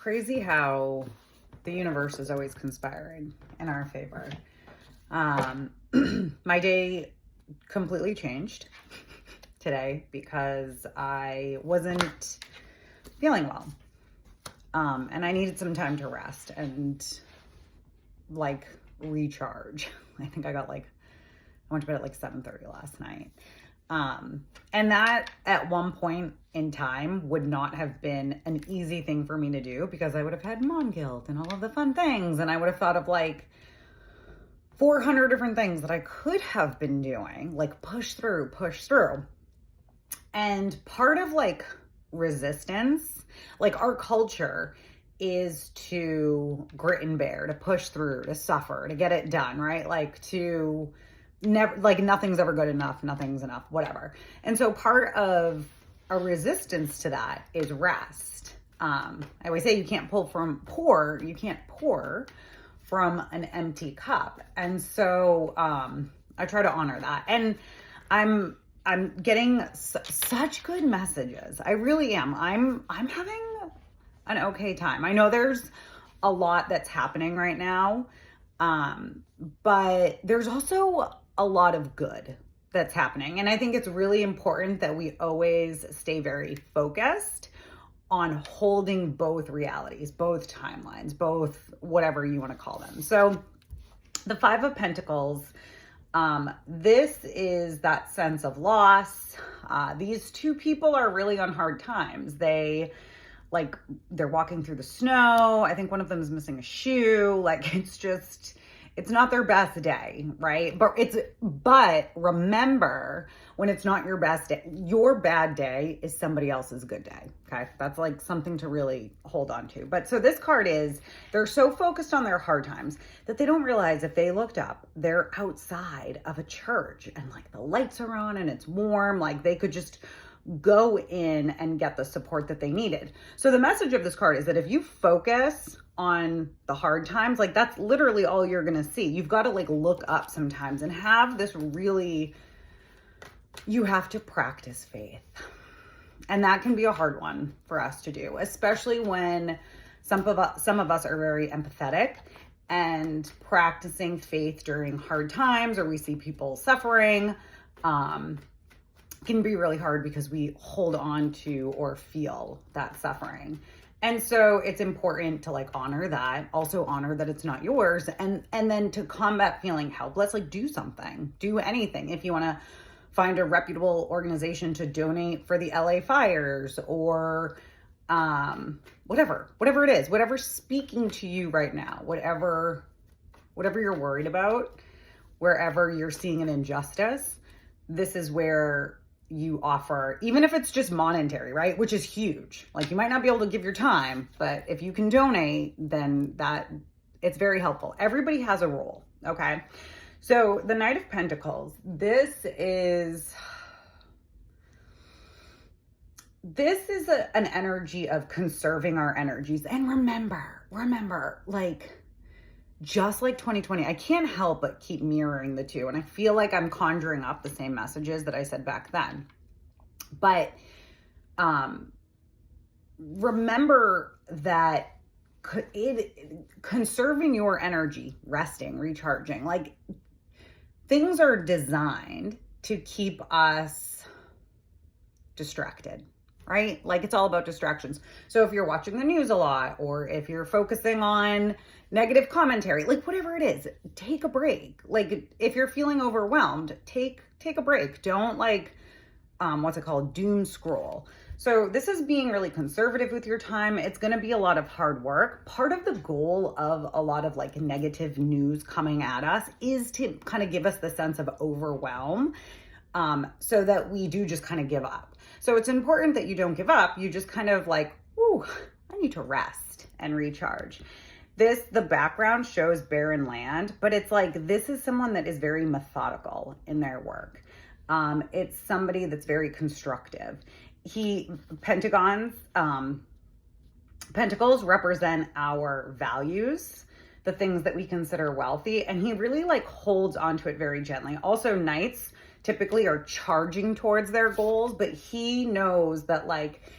crazy how the universe is always conspiring in our favor. My day completely changed today because I wasn't feeling well. And I needed some time to rest and recharge. I think I went to bed at 7:30 last night. And that at one point in time would not have been an easy thing for me to do because I would have had mom guilt and all of the fun things. And I would have thought of 400 different things that I could have been doing, push through. And part of resistance, our culture is to grit and bear, to push through, to suffer, to get it done, right? To never, nothing's ever good enough, nothing's enough, whatever. And so part of a resistance to that is rest. I always say you can't pour from an empty cup. And so I try to honor that. And I'm getting such good messages. I really am. I'm having an okay time. I know there's a lot that's happening right now. But there's also a lot of good that's happening. And I think it's really important that we always stay very focused on holding both realities, both timelines, both whatever you want to call them. So the Five of Pentacles, this is that sense of loss. These two people are really on hard times. They're walking through the snow. I think one of them is missing a shoe. It's not their best day, right? But remember, when it's not your best day, your bad day is somebody else's good day. Okay. That's something to really hold on to. But so this card is, they're so focused on their hard times that they don't realize if they looked up, they're outside of a church and the lights are on and it's warm. They could just go in and get the support that they needed. So the message of this card is that if you focus on the hard times, that's literally all you're going to see. You've got to look up sometimes and have this you have to practice faith. And that can be a hard one for us to do, especially when some of us are very empathetic, and practicing faith during hard times, or we see people suffering, can be really hard because we hold on to or feel that suffering. And so it's important to honor that, also honor that it's not yours. And then to combat feeling helpless, do something, do anything. If you want to find a reputable organization to donate for the LA fires, or whatever it is, whatever's speaking to you right now, whatever you're worried about, wherever you're seeing an injustice, this is where you offer, even if it's just monetary, right? Which is huge. You might not be able to give your time, but if you can donate, then it's very helpful. Everybody has a role. Okay. So the Knight of Pentacles, this is an energy of conserving our energies. And remember, just like 2020, I can't help but keep mirroring the two. And I feel like I'm conjuring up the same messages that I said back then. But remember that conserving your energy, resting, recharging, things are designed to keep us distracted, right? It's all about distractions. So if you're watching the news a lot, or if you're focusing on negative commentary, whatever it is, take a break. If you're feeling overwhelmed, take a break. Don't doom scroll. So this is being really conservative with your time. It's going to be a lot of hard work. Part of the goal of a lot of negative news coming at us is to kind of give us the sense of overwhelm, so that we do just kind of give up. So it's important that you don't give up. You just kind of ooh, I need to rest and recharge. The background shows barren land, but it's this is someone that is very methodical in their work. It's somebody that's very constructive. Pentacles represent our values, the things that we consider wealthy, and he really holds onto it very gently. Also, Knights typically are charging towards their goals, but he knows that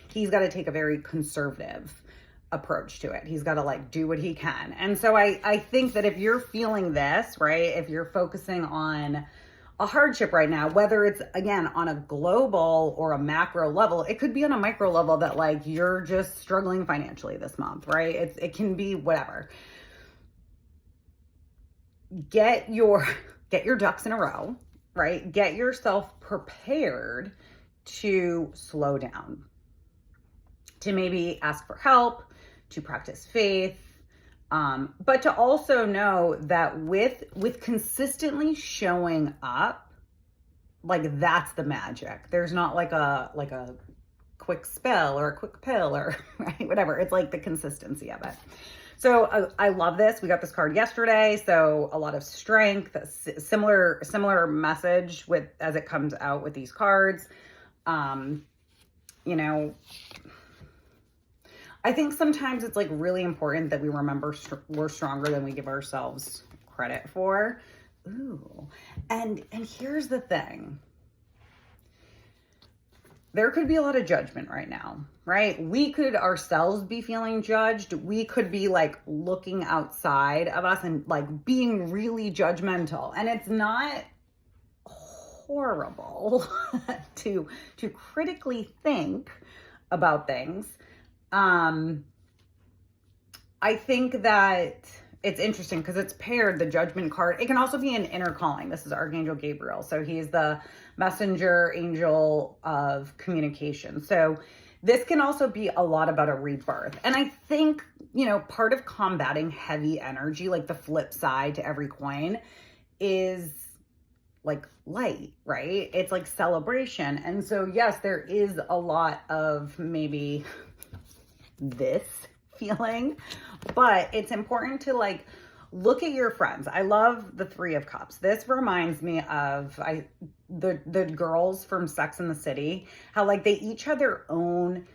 he's got to take a very conservative approach to it. He's got to like do what he can. And so I think that if you're feeling this, right, if you're focusing on a hardship right now, whether it's again on a global or a macro level, it could be on a micro level that like you're just struggling financially this month, right? It can be whatever. Get your ducks in a row, right? Get yourself prepared to slow down, to maybe ask for help, to practice faith, but to also know that with consistently showing up, like that's the magic. There's not like a quick spell or a quick pill or right, whatever. It's like the consistency of it. So I love this. We got this card yesterday, so a lot of strength, similar message with as it comes out with these cards. You know, I think sometimes it's like really important that we remember we're stronger than we give ourselves credit for. Ooh, and here's the thing. There could be a lot of judgment right now, right? We could ourselves be feeling judged. We could be like looking outside of us and like being really judgmental. And it's not horrible to critically think about things. I think that it's interesting because it's paired, the judgment card. It can also be an inner calling. This is Archangel Gabriel. So he's the messenger angel of communication. So this can also be a lot about a rebirth. And I think, you know, part of combating heavy energy, like the flip side to every coin, is like light, right? It's like celebration. And so, yes, there is a lot of maybe this feeling, but it's important to like look at your friends. I love the Three of Cups. This reminds me of the girls from Sex and the City, how like they each had their own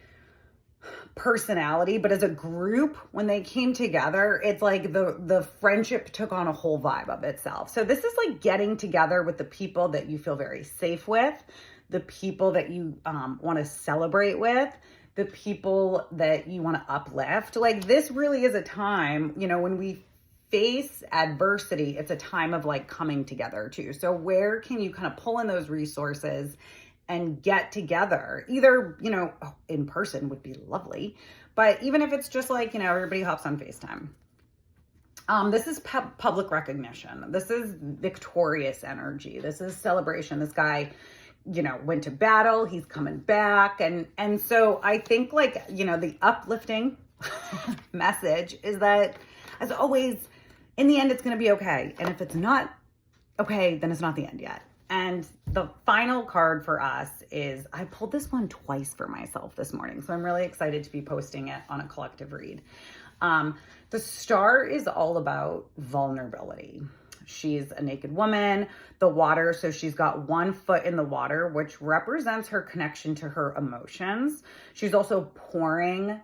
personality, but as a group, when they came together, it's like the friendship took on a whole vibe of itself. So this is like getting together with the people that you feel very safe with, the people that you want to celebrate with, the people that you want to uplift. Like this really is a time, you know, when we face adversity, it's a time of like coming together too. So where can you kind of pull in those resources and get together? Either, you know, in person would be lovely, but even if it's just like, you know, everybody hops on FaceTime. This is public recognition. This is victorious energy. This is celebration. This guy, you know, went to battle, he's coming back. And so I think like, you know, the uplifting message is that as always, in the end, it's going to be okay. And if it's not okay, then it's not the end yet. And the final card for us is, I pulled this one twice for myself this morning, so I'm really excited to be posting it on a collective read. The Star is all about vulnerability. She's a naked woman, the water, so she's got one foot in the water, which represents her connection to her emotions. She's also pouring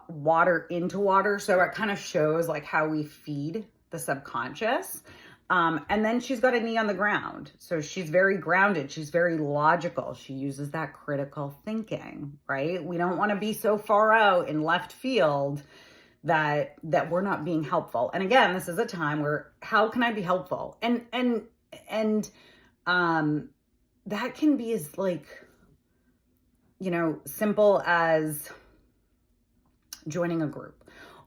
water into water, so it kind of shows like how we feed the subconscious. And then she's got a knee on the ground. So she's very grounded. She's very logical. She uses that critical thinking, right? We don't want to be so far out in left field that we're not being helpful. And again, this is a time where how can I be helpful? And that can be as like, you know, simple as joining a group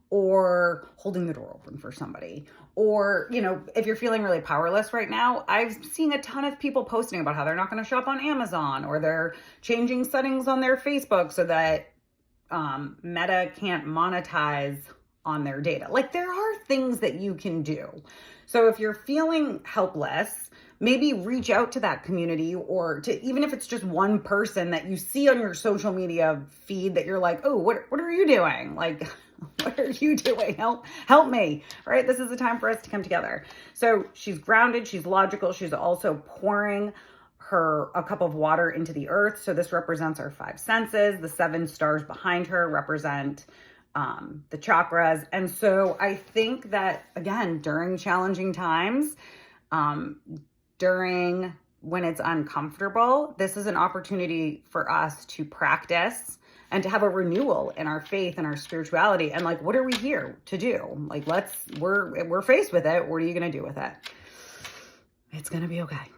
or holding the door open for somebody. Or, you know, if you're feeling really powerless right now, I've seen a ton of people posting about how they're not going to shop on Amazon, or they're changing settings on their Facebook so that Meta can't monetize on their data. Like there are things that you can do. So if you're feeling helpless, maybe reach out to that community, or to, even if it's just one person that you see on your social media feed that you're like, oh, what are you doing? Like, what are you doing? Help me, right? This is the time for us to come together. So she's grounded, she's logical. She's also pouring a cup of water into the earth. So this represents our five senses. The 7 stars behind her represent the chakras. And so I think that, again, during challenging times, during when it's uncomfortable, this is an opportunity for us to practice and to have a renewal in our faith and our spirituality. And like, what are we here to do? Like, we're faced with it. What are you going to do with it? It's going to be okay.